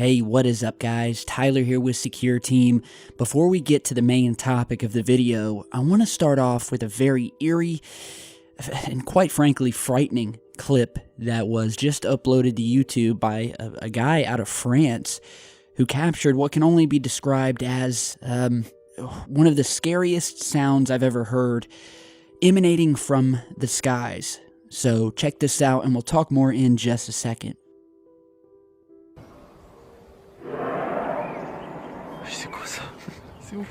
Hey, what is up guys? Tyler here with Secure Team. Before we get to the main topic of the video, I want to start off with a very eerie and quite frankly frightening clip that was just uploaded to YouTube by a guy out of France who captured what can only be described as one of the scariest sounds I've ever heard emanating from the skies. So check this out and we'll talk more in just a second. C'est quoi ça? C'est ouf.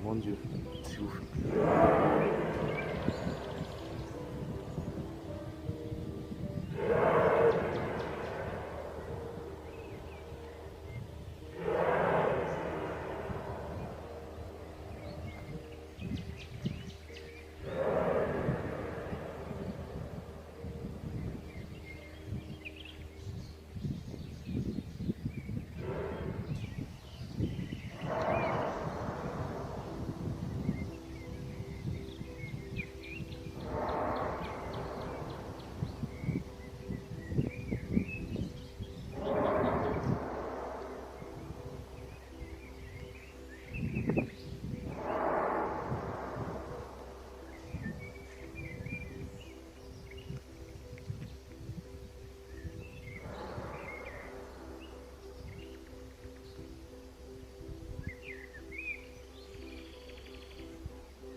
Mon Dieu, c'est ouf.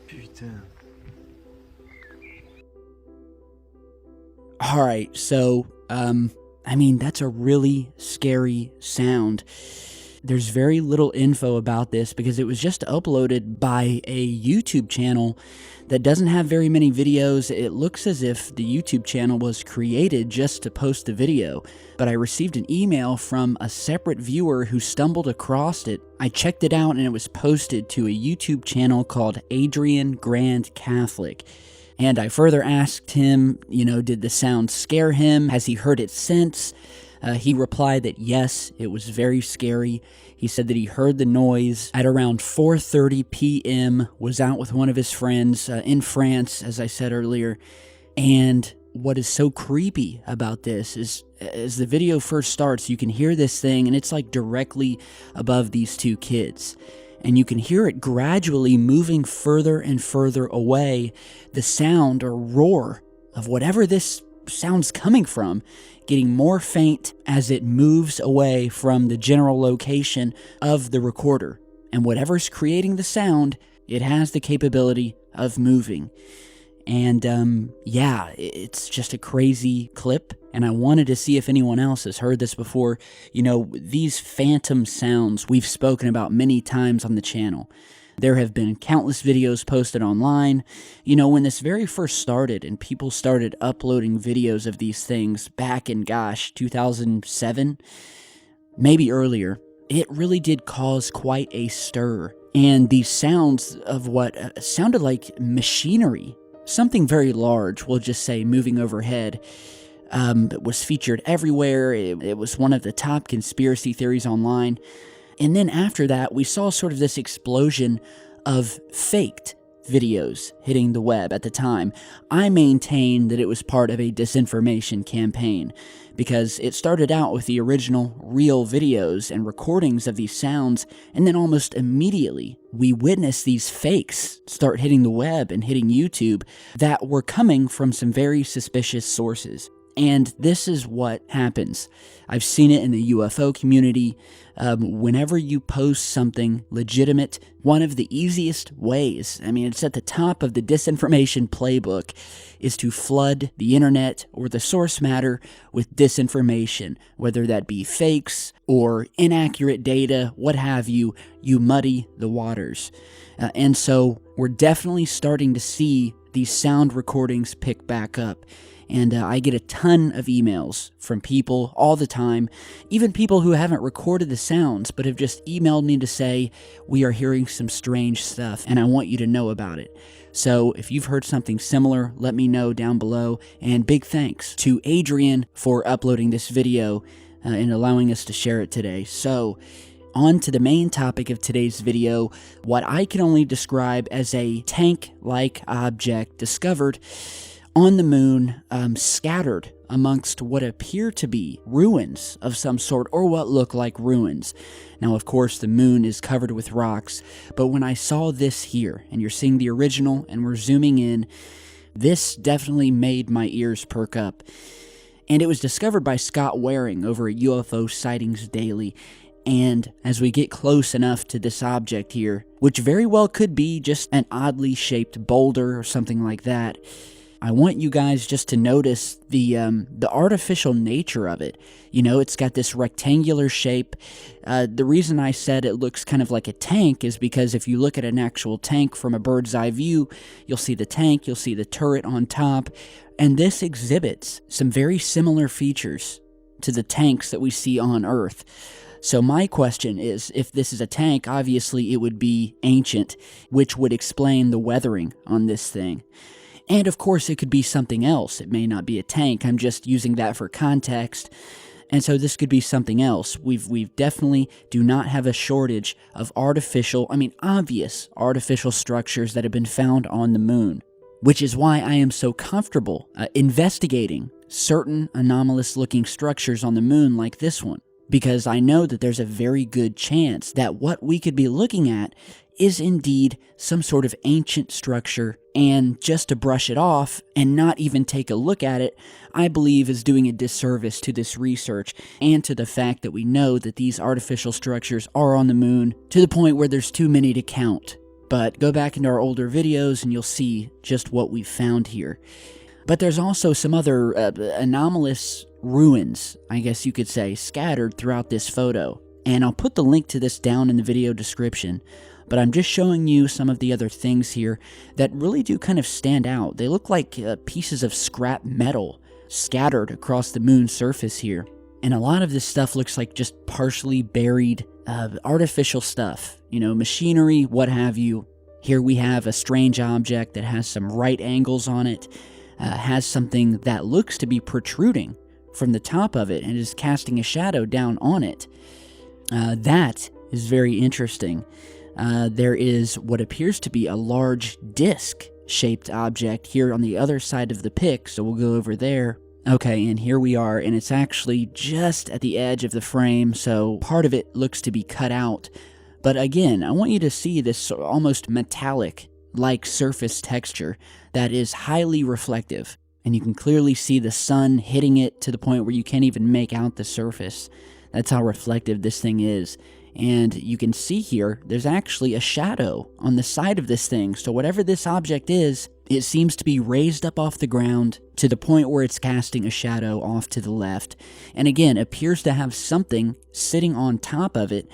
Putain. Alright, so, I mean, that's a really scary sound. There's very little info about this because it was just uploaded by a YouTube channel that doesn't have very many videos. It looks as if the YouTube channel was created just to post the video, but I received an email from a separate viewer who stumbled across it. I checked it out and it was posted to a YouTube channel called Adrian Grand Catholic. And I further asked him, did the sound scare him? Has he heard it since? He replied that yes, it was very scary. He said that he heard the noise at around 4:30 p.m., was out with one of his friends in France, as I said earlier. And what is so creepy about this is, as the video first starts, you can hear this thing, and it's like directly above these two kids. And you can hear it gradually moving further and further away. The sound or roar of whatever this sound's coming from getting more faint as it moves away from the general location of the recorder. And whatever's creating the sound, it has the capability of moving. And yeah, it's just a crazy clip, and I wanted to see if anyone else has heard this before. These phantom sounds we've spoken about many times on the channel. There have been countless videos posted online. When this very first started and people started uploading videos of these things back in, 2007, maybe earlier, it really did cause quite a stir. And these sounds of what sounded like machinery, something very large, we'll just say, moving overhead, it was featured everywhere. It was one of the top conspiracy theories online. And then after that, we saw sort of this explosion of faked videos hitting the web at the time. I maintain that it was part of a disinformation campaign because it started out with the original real videos and recordings of these sounds, and then almost immediately we witnessed these fakes start hitting the web and hitting YouTube that were coming from some very suspicious sources. And this is what happens. I've seen it in the UFO community. Whenever you post something legitimate, one of the easiest ways, I mean, it's at the top of the disinformation playbook, is to flood the internet or the source matter with disinformation, whether that be fakes or inaccurate data, what have you. You muddy the waters. And so we're definitely starting to see these sound recordings pick back up. And I get a ton of emails from people all the time, even people who haven't recorded the sounds, but have just emailed me to say, we are hearing some strange stuff, and I want you to know about it. So if you've heard something similar, let me know down below. And big thanks to Adrian for uploading this video and allowing us to share it today. So on to the main topic of today's video, what I can only describe as a tank-like object discovered on the moon, scattered amongst what appear to be ruins of some sort, or what look like ruins. Now, of course, the moon is covered with rocks, but when I saw this here, and you're seeing the original, and we're zooming in, this definitely made my ears perk up. And it was discovered by Scott Waring over at UFO Sightings Daily. And as we get close enough to this object here, which very well could be just an oddly shaped boulder or something like that, I want you guys just to notice the artificial nature of it. You know, it's got this rectangular shape. The reason I said it looks kind of like a tank is because if you look at an actual tank from a bird's eye view, you'll see the tank, you'll see the turret on top, and this exhibits some very similar features to the tanks that we see on Earth. So my question is, if this is a tank, obviously it would be ancient, which would explain the weathering on this thing. And of course, it could be something else. It may not be a tank. I'm just using that for context. And so this could be something else. We've definitely do not have a shortage of obvious artificial structures that have been found on the moon, which is why I am so comfortable investigating certain anomalous-looking structures on the moon like this one, because I know that there's a very good chance that what we could be looking at is indeed some sort of ancient structure, and just to brush it off and not even take a look at it, I believe is doing a disservice to this research and to the fact that we know that these artificial structures are on the moon to the point where there's too many to count. But go back into our older videos and you'll see just what we've found here. But there's also some other anomalous ruins, I guess you could say, scattered throughout this photo. And I'll put the link to this down in the video description. But I'm just showing you some of the other things here that really do kind of stand out. They look like pieces of scrap metal scattered across the moon's surface here. And a lot of this stuff looks like just partially buried artificial stuff. You know, machinery, what have you. Here we have a strange object that has some right angles on it, has something that looks to be protruding from the top of it and is casting a shadow down on it. That is very interesting. There is what appears to be a large disc-shaped object here on the other side of the pic, so we'll go over there. Okay, and here we are, and it's actually just at the edge of the frame, so part of it looks to be cut out. But again, I want you to see this almost metallic-like surface texture that is highly reflective, and you can clearly see the sun hitting it to the point where you can't even make out the surface. That's how reflective this thing is. And you can see here, there's actually a shadow on the side of this thing. So whatever this object is, it seems to be raised up off the ground to the point where it's casting a shadow off to the left. And again, appears to have something sitting on top of it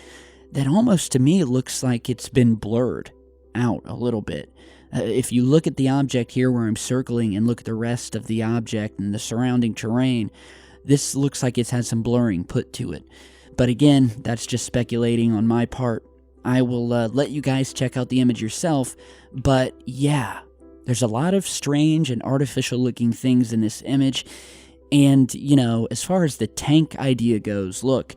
that almost to me looks like it's been blurred out a little bit. If you look at the object here where I'm circling and look at the rest of the object and the surrounding terrain, this looks like it's had some blurring put to it. But again, that's just speculating on my part. I will let you guys check out the image yourself. But yeah, there's a lot of strange and artificial looking things in this image. And, you know, as far as the tank idea goes, look,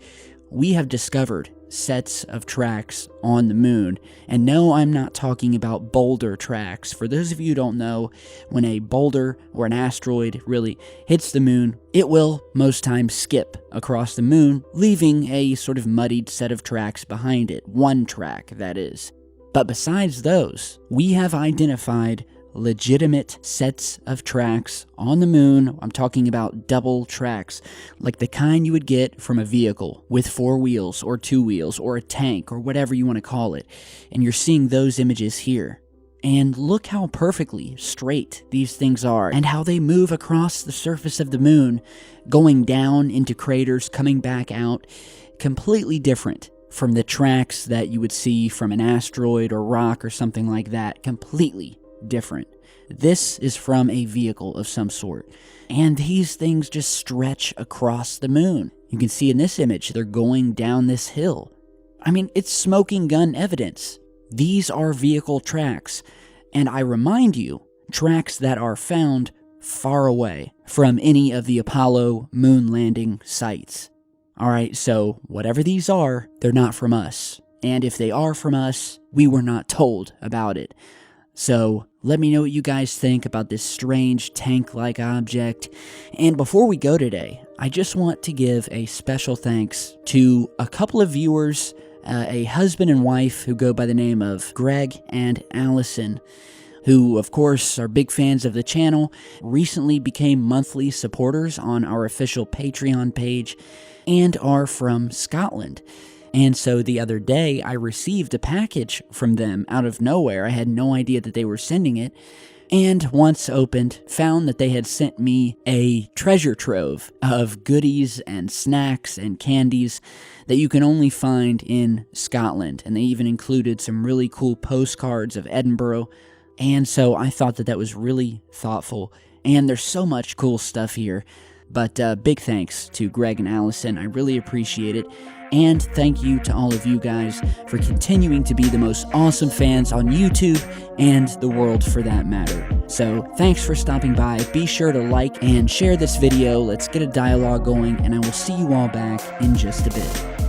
we have discovered sets of tracks on the moon. And no, I'm not talking about boulder tracks. For those of you who don't know, when a boulder or an asteroid really hits the moon, it will most times skip across the moon, leaving a sort of muddied set of tracks behind it. One track, that is. But besides those, we have identified legitimate sets of tracks on the moon. I'm talking about double tracks, like the kind you would get from a vehicle with 4 wheels or 2 wheels or a tank or whatever you want to call it. And you're seeing those images here. And look how perfectly straight these things are and how they move across the surface of the moon, going down into craters, coming back out. Completely different from the tracks that you would see from an asteroid or rock or something like that. Completely different. This is from a vehicle of some sort. And these things just stretch across the moon. You can see in this image, they're going down this hill. I mean, it's smoking gun evidence. These are vehicle tracks, and I remind you, tracks that are found far away from any of the Apollo moon landing sites. Alright, so whatever these are, they're not from us. And if they are from us, we were not told about it. So let me know what you guys think about this strange tank-like object. And before we go today, I just want to give a special thanks to a couple of viewers, a husband and wife who go by the name of Greg and Allison, who of course are big fans of the channel, recently became monthly supporters on our official Patreon page, and are from Scotland. And so the other day I received a package from them out of nowhere. I had no idea that they were sending it. And once opened, found that they had sent me a treasure trove of goodies and snacks and candies that you can only find in Scotland. And they even included some really cool postcards of Edinburgh. And so I thought that that was really thoughtful. And there's so much cool stuff here. But big thanks to Greg and Allison. I really appreciate it. And thank you to all of you guys for continuing to be the most awesome fans on YouTube and the world for that matter. So thanks for stopping by. Be sure to like and share this video. Let's get a dialogue going, and I will see you all back in just a bit.